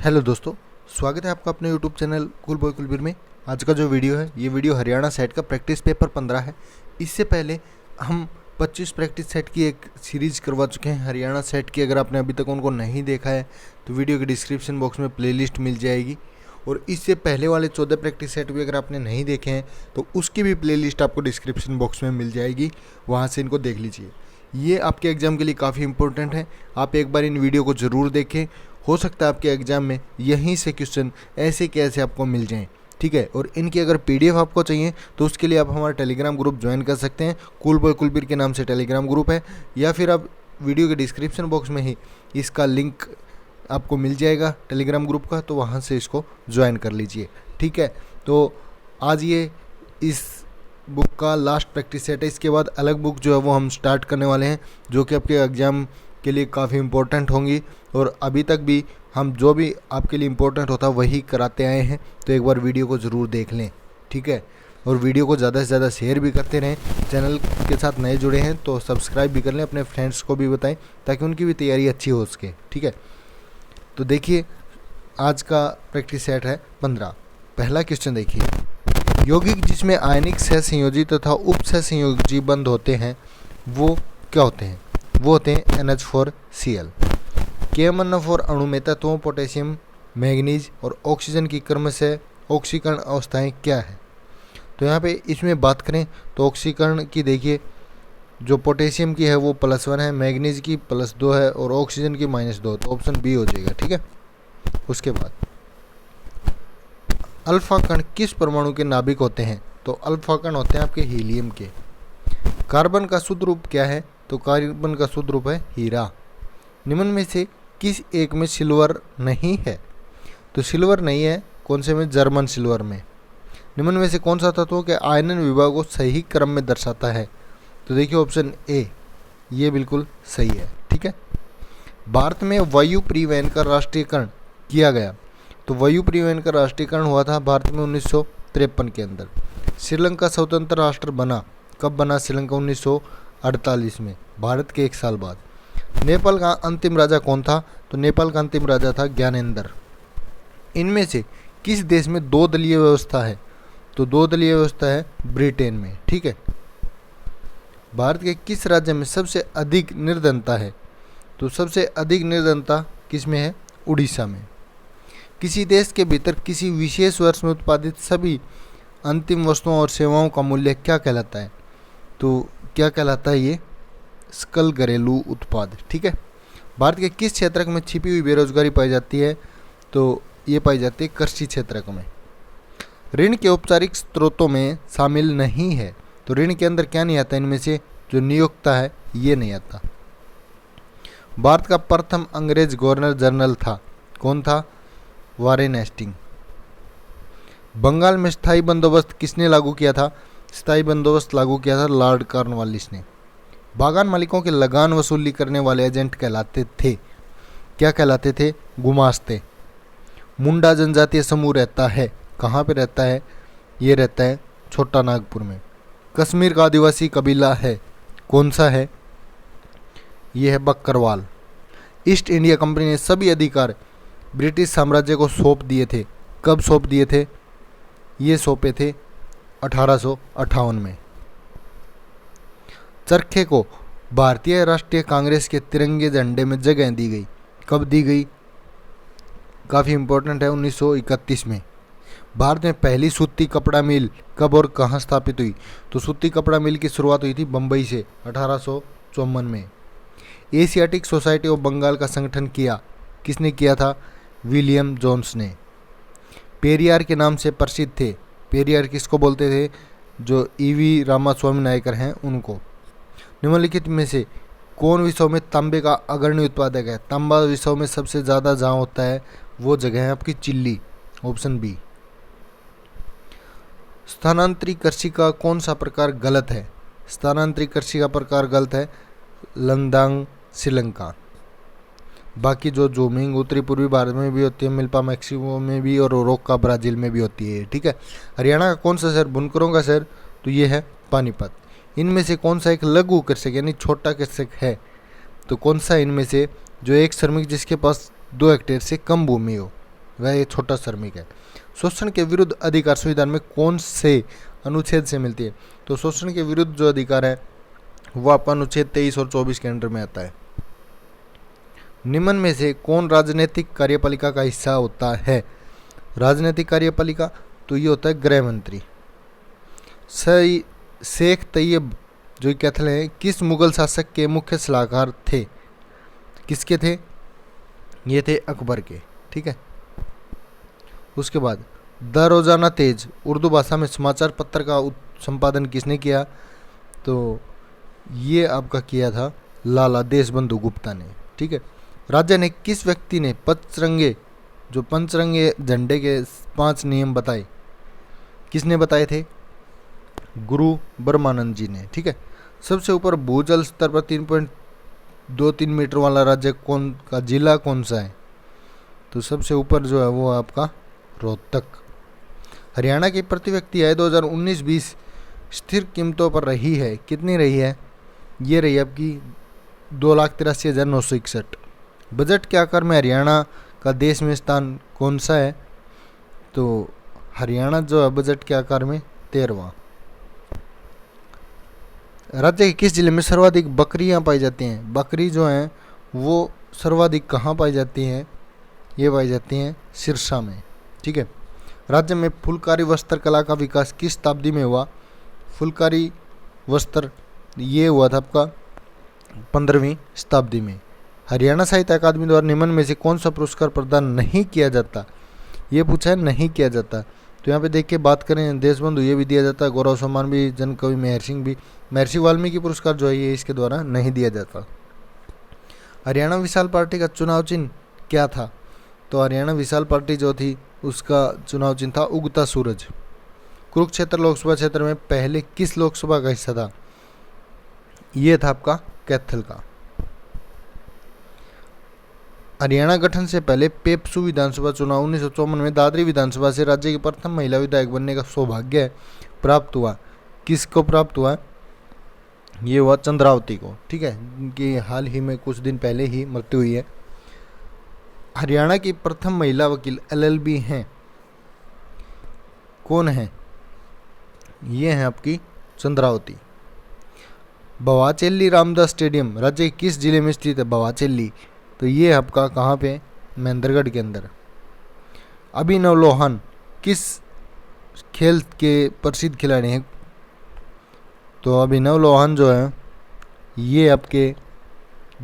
Hello दोस्तों, स्वागत है आपका अपने YouTube channel cool boy Kulbir में। आज का जो वीडियो है ये वीडियो हरियाणा सेट का प्रैक्टिस पेपर 15 है। इससे पहले हम 25 प्रैक्टिस सेट की एक सीरीज़ करवा चुके हैं हरियाणा सेट की। अगर आपने अभी तक उनको नहीं देखा है तो वीडियो के डिस्क्रिप्शन बॉक्स में प्लेलिस्ट मिल जाएगी। और इससे पहले वाले 14 प्रैक्टिस सेट भी अगर आपने नहीं देखे हैं तो उसकी भी प्लेलिस्ट आपको डिस्क्रिप्शन बॉक्स में मिल जाएगी, वहाँ से इनको देख लीजिए। ये आपके एग्ज़ाम के लिए काफ़ी इंपॉर्टेंट है, आप एक बार इन वीडियो को ज़रूर देखें। हो सकता है आपके एग्ज़ाम में यहीं से क्वेश्चन ऐसे कैसे आपको मिल जाएं, ठीक है। और इनकी अगर पीडीएफ आपको चाहिए तो उसके लिए आप हमारा टेलीग्राम ग्रुप ज्वाइन कर सकते हैं। कूल बॉय कुलबीर के नाम से टेलीग्राम ग्रुप है, या फिर आप वीडियो के डिस्क्रिप्शन बॉक्स में ही इसका लिंक आपको मिल जाएगा टेलीग्राम ग्रुप का, तो वहाँ से इसको ज्वाइन कर लीजिए, ठीक है। तो आज ये इस बुक का लास्ट प्रैक्टिस सेट है। इसके बाद अलग बुक जो है वो हम स्टार्ट करने वाले हैं, जो कि आपके एग्ज़ाम के लिए काफ़ी इम्पोर्टेंट होंगी। और अभी तक भी हम जो भी आपके लिए इम्पोर्टेंट होता है वही कराते आए हैं, तो एक बार वीडियो को ज़रूर देख लें, ठीक है। और वीडियो को ज़्यादा से ज़्यादा शेयर भी करते रहें। चैनल के साथ नए जुड़े हैं तो सब्सक्राइब भी कर लें, अपने फ्रेंड्स को भी बताएं ताकि उनकी भी तैयारी अच्छी हो सके, ठीक है। तो देखिए आज का प्रैक्टिस सेट है 15। पहला क्वेश्चन देखिए, यौगिक जिसमें आयनिक सहसंयोजी तथा उप सहसंयोजी बंध होते हैं वो क्या होते हैं? वो होते हैं NH4Cl। KMnO4 अणु में तत्वों पोटेशियम, मैग्नीज और ऑक्सीजन की क्रमशः ऑक्सीकरण अवस्थाएं क्या है? तो यहाँ पे इसमें बात करें तो ऑक्सीकरण की देखिए, जो पोटेशियम की है वो +1 है, मैग्नीज की +2 है और ऑक्सीजन की -2, तो ऑप्शन बी हो जाएगा, ठीक है। उसके बाद अल्फा कण किस परमाणु के नाभिक होते हैं? तो अल्फा कण होते हैं आपके हीलियम के। कार्बन का शुद्ध रूप क्या है? तो कार्बन का शुद्ध रूप है हीरा। निम्न में से किस एक में सिल्वर नहीं है? तो सिल्वर नहीं है, कौन से में? जर्मन सिल्वर में। निम्न में से कौन सा तत्व के आयनन विभाग को सही क्रम में दर्शाता है? तो देखिए ऑप्शन ए, ये बिल्कुल सही है, ठीक है। भारत में वायु परिवहन का राष्ट्रीयकरण किया गया, तो वायु परिवहन का राष्ट्रीयकरण हुआ था भारत में 1953 के अंदर। श्रीलंका स्वतंत्र राष्ट्र बना, कब बना श्रीलंका? 1948 में, भारत के 1 साल बाद। नेपाल का अंतिम राजा कौन था? तो नेपाल का अंतिम राजा था ज्ञानेंद्र। इनमें से किस देश में 2 दलीय व्यवस्था है? तो 2 दलीय व्यवस्था है ब्रिटेन में, ठीक है। भारत के किस राज्य में सबसे अधिक निर्धनता है? तो सबसे अधिक निर्धनता किस में है? उड़ीसा में। किसी देश के भीतर किसी विशेष वर्ष में उत्पादित सभी अंतिम वस्तुओं और सेवाओं का मूल्य क्या कहलाता है? तो क्या कहलाता है ये? सकल घरेलू उत्पाद, ठीक है। भारत के किस क्षेत्र में छिपी हुई बेरोजगारी पाई जाती है? तो ये पाई जाती है कृषि क्षेत्र में। ऋण के औपचारिक स्रोतों में शामिल नहीं है, तो ऋण के अंदर क्या नहीं आता इनमें से? जो नियोक्ता है ये नहीं आता। भारत का प्रथम अंग्रेज गवर्नर जनरल था, कौन था? Warren Hasting. बंगाल में स्थायी बंदोबस्त किसने लागू किया था? स्थायी बंदोबस्त लागू किया था लॉर्ड कॉर्नवालिस ने। बागान मालिकों के लगान वसूली करने वाले एजेंट कहलाते थे, क्या कहलाते थे? गुमास्ते। मुंडा जनजातीय समूह रहता है, कहाँ पे रहता है? ये रहता है छोटा नागपुर में। कश्मीर का आदिवासी कबीला है, कौन सा है? ये है बकरवाल। ईस्ट इंडिया कंपनी ने सभी अधिकार ब्रिटिश साम्राज्य को सौंप दिए थे, कब सौंप दिए थे? ये सौंपे थे 1858 में। चरखे को भारतीय राष्ट्रीय कांग्रेस के तिरंगे झंडे में जगह दी गई, कब दी गई? काफ़ी इंपॉर्टेंट है, 1931 में। भारत में पहली सूती कपड़ा मिल कब और कहाँ स्थापित हुई? तो सूती कपड़ा मिल की शुरुआत हुई थी बम्बई से 1854 में। एशियाटिक सोसाइटी ऑफ बंगाल का संगठन किया, किसने किया था? विलियम जोन्स ने। पेरियार के नाम से प्रसिद्ध थे, पेरियार किसको बोलते थे? जो ईवी रामास्वामी नायकर हैं उनको। निम्नलिखित में से कौन विश्व में तांबे का अग्रणी उत्पादक है? तांबा विश्व में सबसे ज़्यादा जहाँ होता है वो जगह है आपकी चिल्ली, ऑप्शन बी। स्थानांतरित कृषि का कौन सा प्रकार गलत है? स्थानांतरित कृषि का प्रकार गलत है लंदांग श्रीलंका। बाकी जो जूमिंग उत्तरी पूर्वी भारत में भी होती है, मिल्पा मैक्सिको में भी और रोक्का ब्राज़ील में भी होती है, ठीक है। हरियाणा का कौन सा शहर बुनकरों का शहर? तो ये है पानीपत। इनमें से कौन सा एक लघु कृषक यानी छोटा कृषक है? तो कौन सा इनमें से जो एक श्रमिक जिसके पास 2 हेक्टेयर से कम भूमि हो? वह एक छोटा श्रमिक है। शोषण के विरुद्ध अधिकार संविधान में कौन से अनुच्छेद से मिलती है? तो शोषण के विरुद्ध जो अधिकार है वो आपका अनुच्छेद 23 और 24 के अंडर में आता है। निम्न में से कौन राजनीतिक कार्यपालिका का हिस्सा होता है? राजनीतिक कार्यपालिका तो ये होता है गृह मंत्री। शेख तैयब जो कहते हैं किस मुगल शासक के मुख्य सलाहकार थे? किसके थे? ये थे अकबर के। ठीक है। उसके बाद द रोजाना तेज उर्दू भाषा में समाचार पत्र का संपादन किसने किया? तो ये आपका किया था लाला देशबंधु गुप्ता ने। ठीक है। राजा ने किस व्यक्ति ने पंचरंगे झंडे के 5 नियम बताए? किसने बताए थे? गुरु ब्रह्मानंद जी ने। ठीक है। सबसे ऊपर भूजल स्तर पर 3.23 मीटर वाला राज्य जिला कौन सा है? तो सबसे ऊपर जो है वो आपका रोहतक। हरियाणा की प्रति व्यक्ति आय 2019-20 स्थिर कीमतों पर रही है। कितनी रही है? ये रही आपकी 2,83,961। बजट के आकार में हरियाणा का देश में स्थान कौन सा है? तो हरियाणा जो है बजट के आकार में 13वां। राज्य के किस जिले में सर्वाधिक बकरियां पाई जाती हैं? बकरी जो हैं वो सर्वाधिक कहाँ पाई जाती हैं? ये पाई जाती हैं सिरसा में। ठीक है। राज्य में फुलकारी वस्त्र कला का विकास किस शताब्दी में हुआ? फुलकारी वस्त्र ये हुआ था आपका 15वीं शताब्दी में। हरियाणा साहित्य अकादमी द्वारा निम्न में से कौन सा पुरस्कार प्रदान नहीं किया जाता? ये पूछा है, नहीं किया जाता। तो यहाँ पे देख के बात करें, देशबंधु ये भी दिया जाता है, गौरव सम्मान भी, जन कवि महर्षि वाल्मीकि पुरस्कार जो है ये इसके द्वारा नहीं दिया जाता। हरियाणा विशाल पार्टी का चुनाव चिन्ह क्या था? तो हरियाणा विशाल पार्टी जो थी उसका चुनाव चिन्ह था उगता सूरज। कुरुक्षेत्र लोकसभा क्षेत्र में पहले किस लोकसभा का हिस्सा था? ये था आपका कैथल का। हरियाणा गठन से पहले पेपसू विधानसभा चुनाव 1954 में दादरी विधानसभा से राज्य की प्रथम महिला विधायक बनने का सौभाग्य प्राप्त हुआ। किसको प्राप्त हुआ? ये हुआ चंद्रावती को। ठीक है। इनकी हाल ही में कुछ दिन पहले ही मृत्यु हुई है। हरियाणा की प्रथम महिला वकील LLB हैं। कौन है? ये है आपकी चंद्रावती। बवाचेली रामदास स्टेडियम राज्य के किस जिले में स्थित है? बवाचेली तो ये आपका कहाँ पे? महेंद्रगढ़ के अंदर। अभिनव लोहन किस खेल के प्रसिद्ध खिलाड़ी हैं? तो अभिनव लोहन जो है ये आपके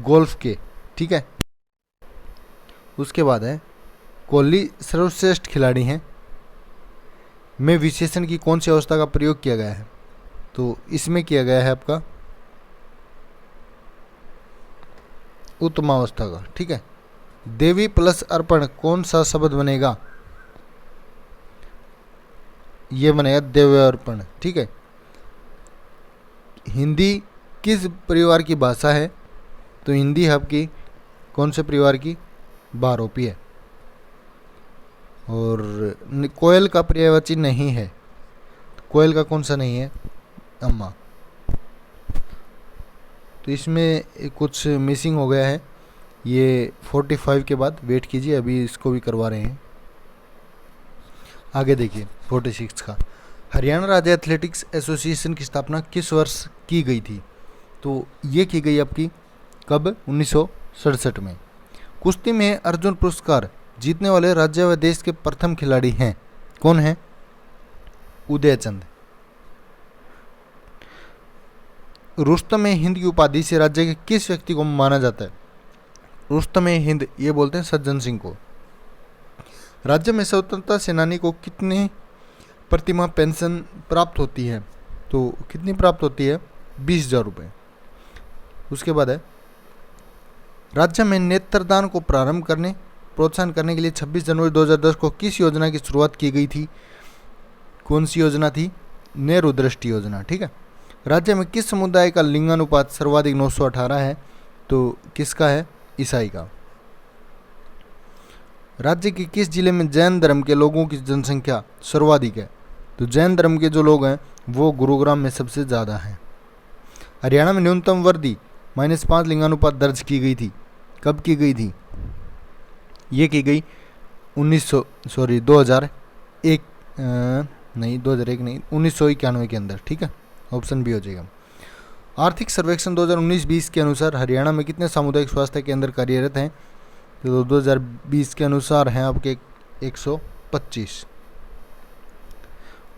गोल्फ के। ठीक है। उसके बाद है कोहली सर्वश्रेष्ठ खिलाड़ी हैं में विशेषण की कौन सी अवस्था का प्रयोग किया गया है? तो इसमें किया गया है आपका उत्तमावस्था का। ठीक है। देवी प्लस अर्पण कौन सा शब्द बनेगा? ये बनेगा देव्यार्पण। ठीक है। हिंदी किस परिवार की भाषा है? तो हिंदी आपकी कौन से परिवार की? बारोपी है। और कोयल का पर्यायवाची नहीं है। कोयल का कौन सा नहीं है? अम्मा। तो इसमें कुछ मिसिंग हो गया है। ये 45 के बाद वेट कीजिए, अभी इसको भी करवा रहे हैं। आगे देखिए 46 का। हरियाणा राज्य एथलेटिक्स एसोसिएशन की स्थापना किस वर्ष की गई थी? तो ये की गई आपकी कब? 1967 में। कुश्ती में अर्जुन पुरस्कार जीतने वाले राज्य व देश के प्रथम खिलाड़ी हैं। कौन है? उदयचंद। रुस्तमे हिंद की उपाधि से राज्य के किस व्यक्ति को माना जाता है? रुस्तमे हिंद ये बोलते हैं सज्जन सिंह को। राज्य में स्वतंत्रता सेनानी को कितने प्रतिमाह पेंशन प्राप्त होती है? तो कितनी प्राप्त होती है? 20,000 रुपये। उसके बाद है राज्य में नेत्रदान को प्रारंभ करने प्रोत्साहन करने के लिए 26 जनवरी 2010 को किस योजना की शुरुआत की गई थी? कौन सी योजना थी? नेहरू दृष्टि योजना। ठीक है। राज्य में किस समुदाय का लिंगानुपात सर्वाधिक 918 है? तो किसका है? ईसाई का। राज्य के किस जिले में जैन धर्म के लोगों की जनसंख्या सर्वाधिक है? तो जैन धर्म के जो लोग हैं वो गुरुग्राम में सबसे ज़्यादा हैं। हरियाणा में न्यूनतम वर्दी -5 लिंगानुपात दर्ज की गई थी। कब की गई थी? ये की गई 2001 नहीं 2001 नहीं 1991 के अंदर, ठीक है, ऑप्शन बी हो जाएगा। आर्थिक सर्वेक्षण 2019-20 के अनुसार हरियाणा में कितने सामुदायिक स्वास्थ्य केंद्र कार्यरत हैं? तो 2020 के अनुसार हैं आपके 125।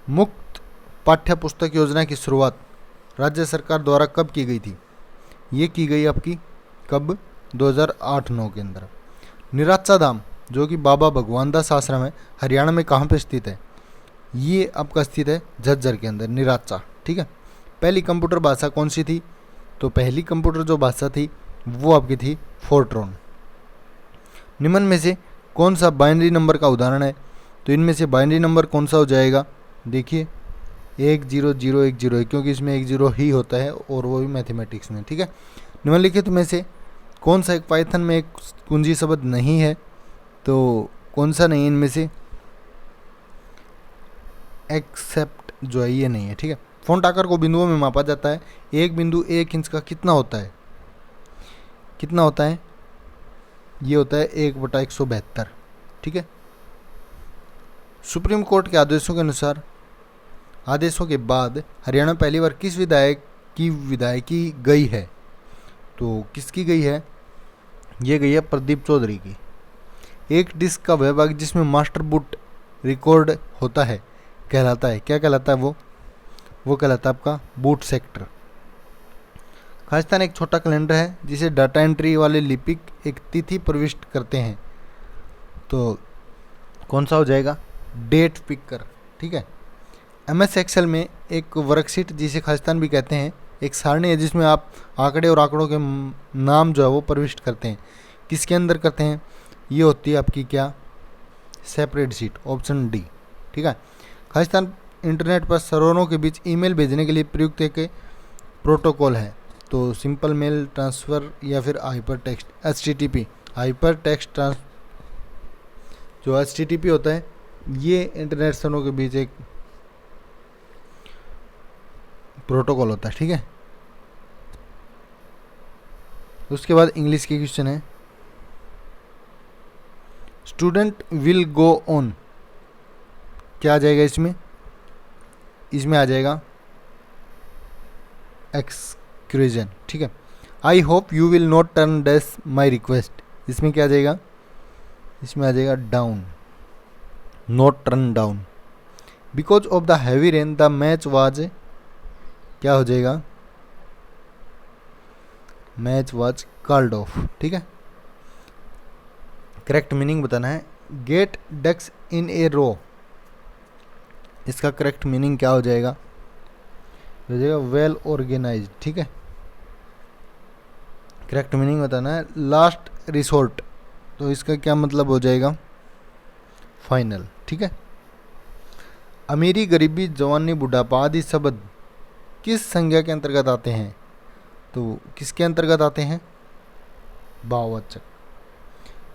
मुफ्त पाठ्य पुस्तक योजना की शुरुआत राज्य सरकार द्वारा कब की गई थी? ये की गई आपकी कब? 2008-9 के अंदर। निराचा धाम जो कि बाबा भगवान दास आश्रम है, हरियाणा में कहाँ पे स्थित है? ये आपका स्थित है झज्जर के अंदर, निराचा, ठीक है। पहली कंप्यूटर भाषा कौन सी थी? तो पहली कंप्यूटर जो भाषा थी वो आपकी थी फोर्ट्रॉन। निम्न में से कौन सा बाइनरी नंबर का उदाहरण है? तो इनमें से बाइनरी नंबर कौन सा हो जाएगा? देखिए 10010 है, क्योंकि इसमें 1 0 ही होता है और वो भी मैथमेटिक्स में, ठीक है। निम्नलिखित में से कौन सा एक पाइथन में एक कुंजी शब्द नहीं है? तो कौन सा नहीं है इनमें से? एक्सेप्ट जो है ये नहीं है, ठीक है। फॉन्ट आकार को बिंदुओं में मापा जाता है। एक बिंदु 1 इंच का कितना होता है? कितना होता है? ये होता है 1/172, ठीक है। सुप्रीम कोर्ट के आदेशों के अनुसार आदेशों के बाद हरियाणा पहली बार किस विधायक की विधायकी गई है? तो किसकी गई है? ये गई है प्रदीप चौधरी की। एक डिस्क का वह भाग जिसमें मास्टर बूट रिकॉर्ड होता है कहलाता है, क्या कहलाता है वो कहलाता है आपका बूट सेक्टर। खालिस्तान एक छोटा कैलेंडर है जिसे डाटा एंट्री वाले लिपिक एक तिथि प्रविष्ट करते हैं। तो कौन सा हो जाएगा? डेट पिकर, ठीक है। MS एक्सेल में एक वर्कशीट जिसे खालिस्तान भी कहते हैं, एक सारणी है जिसमें आप आंकड़े और आंकड़ों के नाम जो है वो प्रविष्ट करते हैं। किसके अंदर करते हैं? ये होती है आपकी क्या? सेपरेट शीट, ऑप्शन डी, ठीक है। खालिस्तान इंटरनेट पर सर्वरों के बीच ईमेल भेजने के लिए प्रयुक्त एक प्रोटोकॉल है। तो सिंपल मेल ट्रांसफ़र या फिर hyper text HTTP, hyper text जो HTTP होता है ये इंटरनेट सर्वरों के बीच एक प्रोटोकॉल होता है, ठीक है। उसके बाद इंग्लिश के क्वेश्चन है। स्टूडेंट विल गो ऑन, क्या आ जाएगा इसमें? इसमें आ जाएगा एक्सक्यूजन, ठीक है। I hope you will not turn dash my request, इसमें क्या आ जाएगा? इसमें आ जाएगा down, not turn down. Because of the heavy rain the match was, क्या हो जाएगा? मैच वाज कॉल्ड ऑफ, ठीक है। करेक्ट मीनिंग बताना है। गेट डक्स इन ए रो, इसका करेक्ट मीनिंग क्या हो जाएगा? हो जाएगा वेल ऑर्गेनाइज्ड, ठीक है। करेक्ट मीनिंग बताना है। लास्ट रिसोर्ट, तो इसका क्या मतलब हो जाएगा? फाइनल, ठीक है। अमीरी, गरीबी, जवानी, बुढ़ापा आदि शब्द किस संज्ञा के अंतर्गत आते हैं? तो किसके अंतर्गत आते हैं? भाववाचक।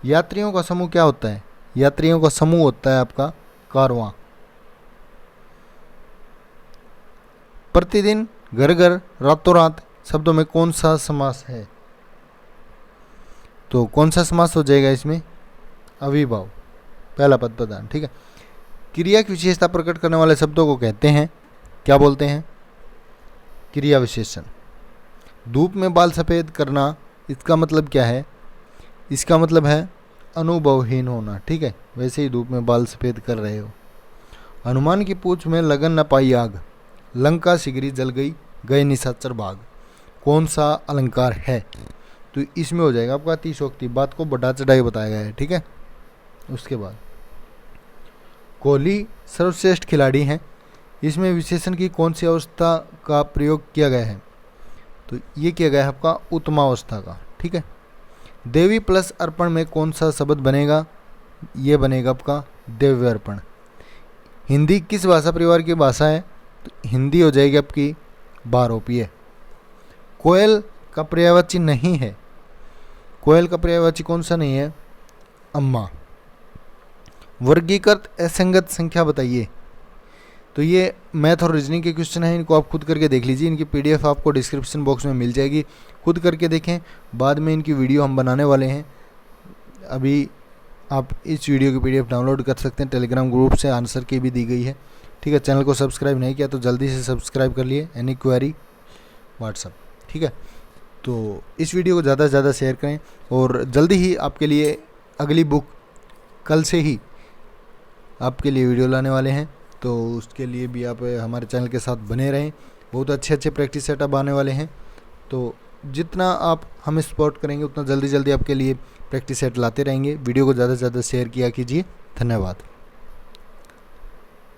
यात्रियों का समूह क्या होता है? यात्रियों का समूह होता है आपका कारवां। प्रतिदिन, घर घर, रातों रात शब्दों में कौन सा समास है? तो कौन सा समास हो जाएगा इसमें? अविभाव, पहला पद प्रधान, ठीक है। क्रिया की विशेषता प्रकट करने वाले शब्दों को कहते हैं, क्या बोलते हैं? क्रिया विशेषण। धूप में बाल सफ़ेद करना, इसका मतलब क्या है? इसका मतलब है अनुभवहीन होना, ठीक है। वैसे ही धूप में बाल सफ़ेद कर रहे हो। हनुमान की पूंछ में लगन न पाई आग, लंका सिगरी जल गई, गए निशाचर भाग, कौन सा अलंकार है? तो इसमें हो जाएगा आपका अतिशयोक्ति, बात को बढ़ा चढ़ाई बताया गया है, ठीक है। उसके बाद कोहली सर्वश्रेष्ठ खिलाड़ी हैं, इसमें विशेषण की कौन सी अवस्था का प्रयोग किया गया है? तो ये किया गया है आपका उत्तमावस्था का, ठीक है। देवी प्लस अर्पण में कौन सा शब्द बनेगा? ये बनेगा आपका दिव्य अर्पण। हिंदी किस भाषा परिवार की भाषा है? तो हिंदी हो जाएगी आपकी बारोपीय। कोयल का पर्यायवाची नहीं है, कोयल का पर्यायवाची कौन सा नहीं है? अम्मा। वर्गीकृत असंगत संख्या बताइए। तो ये मैथ और रीजनिंग के क्वेश्चन हैं, इनको आप खुद करके देख लीजिए। इनकी PDF आपको डिस्क्रिप्शन बॉक्स में मिल जाएगी, खुद करके देखें। बाद में इनकी वीडियो हम बनाने वाले हैं, अभी आप इस वीडियो की PDF डाउनलोड कर सकते हैं, टेलीग्राम ग्रुप से आंसर की भी दी गई है। ठीक है, चैनल को सब्सक्राइब नहीं किया तो जल्दी से सब्सक्राइब कर लिए। Any query WhatsApp. ठीक है, तो इस वीडियो को ज़्यादा से ज़्यादा शेयर करें और जल्दी ही आपके लिए अगली बुक कल से ही आपके लिए वीडियो लाने वाले हैं, तो उसके लिए भी आप हमारे चैनल के साथ बने रहें। बहुत अच्छे अच्छे प्रैक्टिस सेटअप आने वाले हैं, तो जितना आप हमें सपोर्ट करेंगे उतना जल्दी जल्दी आपके लिए प्रैक्टिस सेट लाते रहेंगे। वीडियो को ज़्यादा से ज़्यादा शेयर किया कीजिए। धन्यवाद।